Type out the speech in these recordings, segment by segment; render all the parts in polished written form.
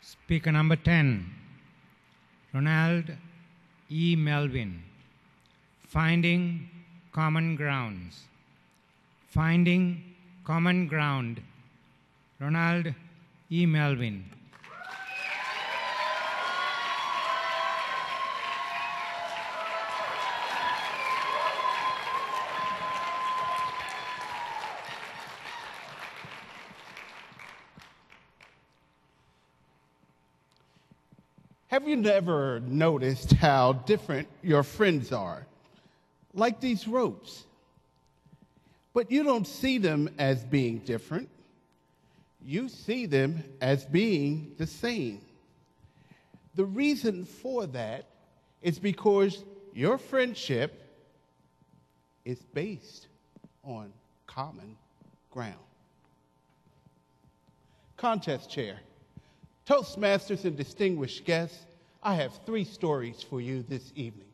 Speaker number 10, Ronald E. Melvin. Finding common grounds. Finding common ground. Ronald E. Melvin. Have you never noticed how different your friends are? Like these ropes. But you don't see them as being different. You see them as being the same. The reason for that is because your friendship is based on common ground. Contest chair. Toastmasters and distinguished guests, I have 3 stories for you this evening.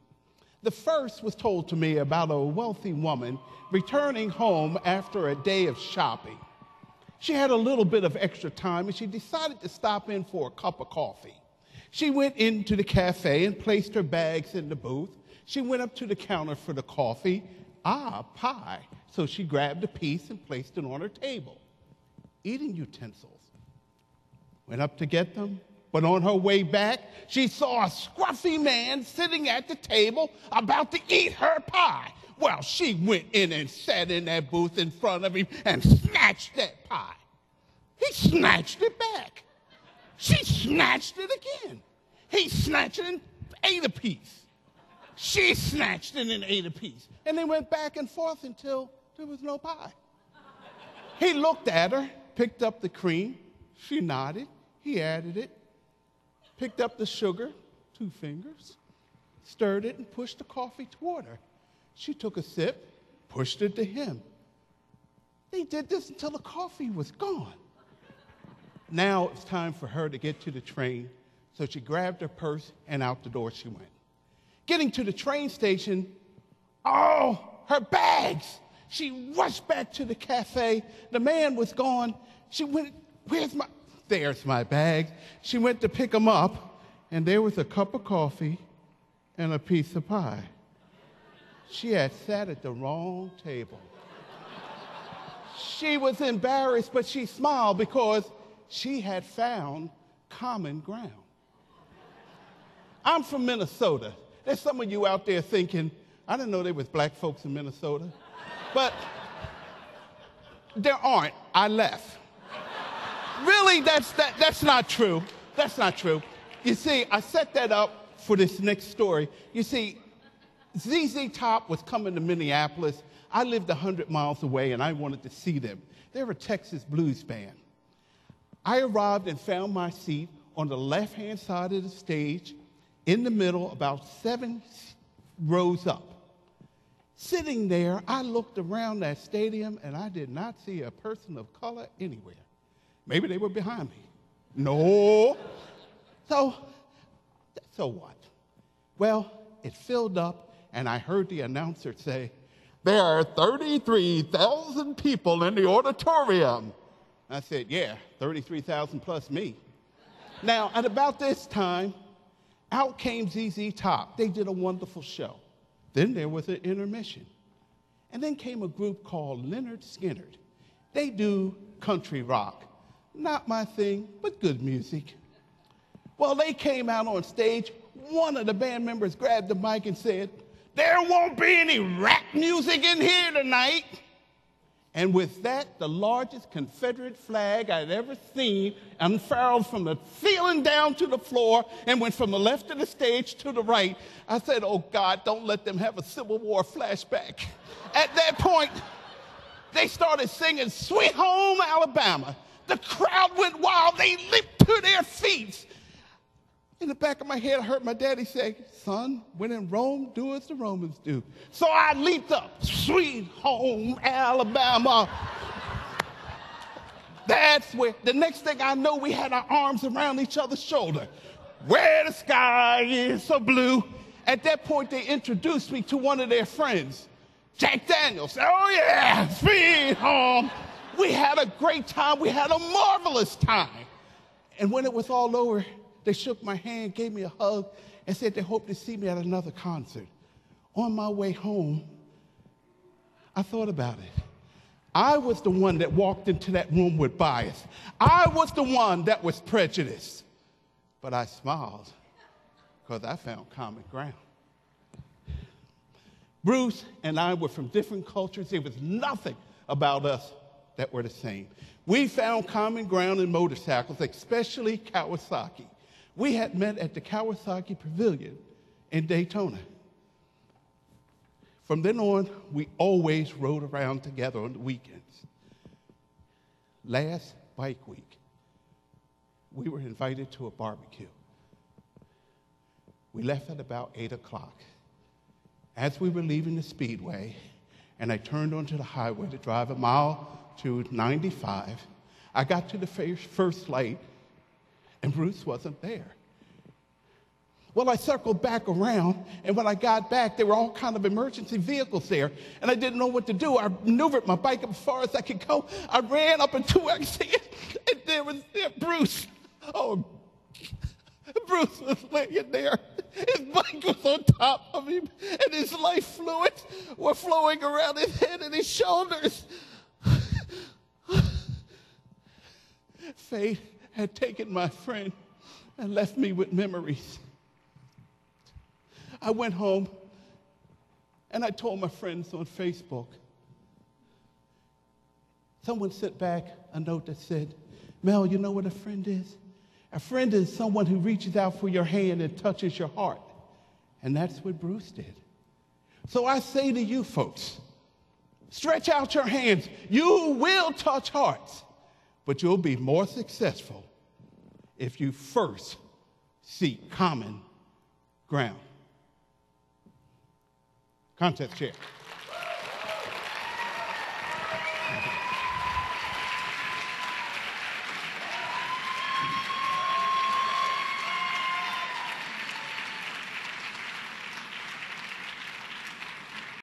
The first was told to me about a wealthy woman returning home after a day of shopping. She had a little bit of extra time and she decided to stop in for a cup of coffee. She went into the cafe and placed her bags in the booth. She went up to the counter for the coffee. Pie. So she grabbed a piece and placed it on her table. Eating utensils. Went up to get them, but on her way back, she saw a scruffy man sitting at the table about to eat her pie. Well, she went in and sat in that booth in front of him and snatched that pie. He snatched it back. She snatched it again. He snatched it and ate a piece. She snatched it and ate a piece. And they went back and forth until there was no pie. He looked at her, picked up the cream. She nodded. He added it, picked up the sugar, 2 fingers, stirred it, and pushed the coffee toward her. She took a sip, pushed it to him. They did this until the coffee was gone. Now it's time for her to get to the train, so she grabbed her purse, and out the door she went. Getting to the train station, her bags! She rushed back to the cafe. The man was gone. She went, There's my bags. She went to pick them up, and there was a cup of coffee and a piece of pie. She had sat at the wrong table. She was embarrassed, but she smiled because she had found common ground. I'm from Minnesota. There's some of you out there thinking, I didn't know there was black folks in Minnesota. But there aren't. I left. Really, that's not true. That's not true. You see, I set that up for this next story. You see, ZZ Top was coming to Minneapolis. I lived 100 miles away, and I wanted to see them. They're a Texas blues band. I arrived and found my seat on the left-hand side of the stage, in the middle, about 7 rows up. Sitting there, I looked around that stadium, and I did not see a person of color anywhere. Maybe they were behind me. No. So what? Well, it filled up, and I heard the announcer say, there are 33,000 people in the auditorium. I said, yeah, 33,000 plus me. Now, at about this time, out came ZZ Top. They did a wonderful show. Then there was an intermission. And then came a group called Leonard Skinner. They do country rock. Not my thing, but good music. Well, they came out on stage. One of the band members grabbed the mic and said, there won't be any rap music in here tonight. And with that, the largest Confederate flag I'd ever seen unfurled from the ceiling down to the floor and went from the left of the stage to the right. I said, oh, God, don't let them have a Civil War flashback. At that point, they started singing Sweet Home Alabama. The crowd went wild. They leaped to their feet. In the back of my head, I heard my daddy say, son, when in Rome, do as the Romans do. So I leaped up, Sweet Home Alabama. That's where, the next thing I know, we had our arms around each other's shoulder. Where the sky is so blue. At that point, they introduced me to one of their friends, Jack Daniels. Oh, yeah, Sweet Home. We had a great time. We had a marvelous time. And when it was all over, they shook my hand, gave me a hug, and said they hoped to see me at another concert. On my way home, I thought about it. I was the one that walked into that room with bias. I was the one that was prejudiced. But I smiled because I found common ground. Bruce and I were from different cultures. There was nothing about us that were the same. We found common ground in motorcycles, especially Kawasaki. We had met at the Kawasaki Pavilion in Daytona. From then on, we always rode around together on the weekends. Last bike week, we were invited to a barbecue. We left at about 8 o'clock. As we were leaving the speedway, and I turned onto the highway to drive a mile to 95, I got to the first light, and Bruce wasn't there. Well, I circled back around, and when I got back, there were all kind of emergency vehicles there, and I didn't know what to do. I maneuvered my bike up as far as I could go. I ran up into where I could see it, and there was Bruce. Oh, Bruce was laying there. His bike was on top of him, and his life fluids were flowing around his head and his shoulders. Fate had taken my friend and left me with memories. I went home, and I told my friends on Facebook. Someone sent back a note that said, Mel, you know what a friend is? A friend is someone who reaches out for your hand and touches your heart. And that's what Bruce did. So I say to you folks, stretch out your hands. You will touch hearts, but you'll be more successful if you first seek common ground. Contest chair.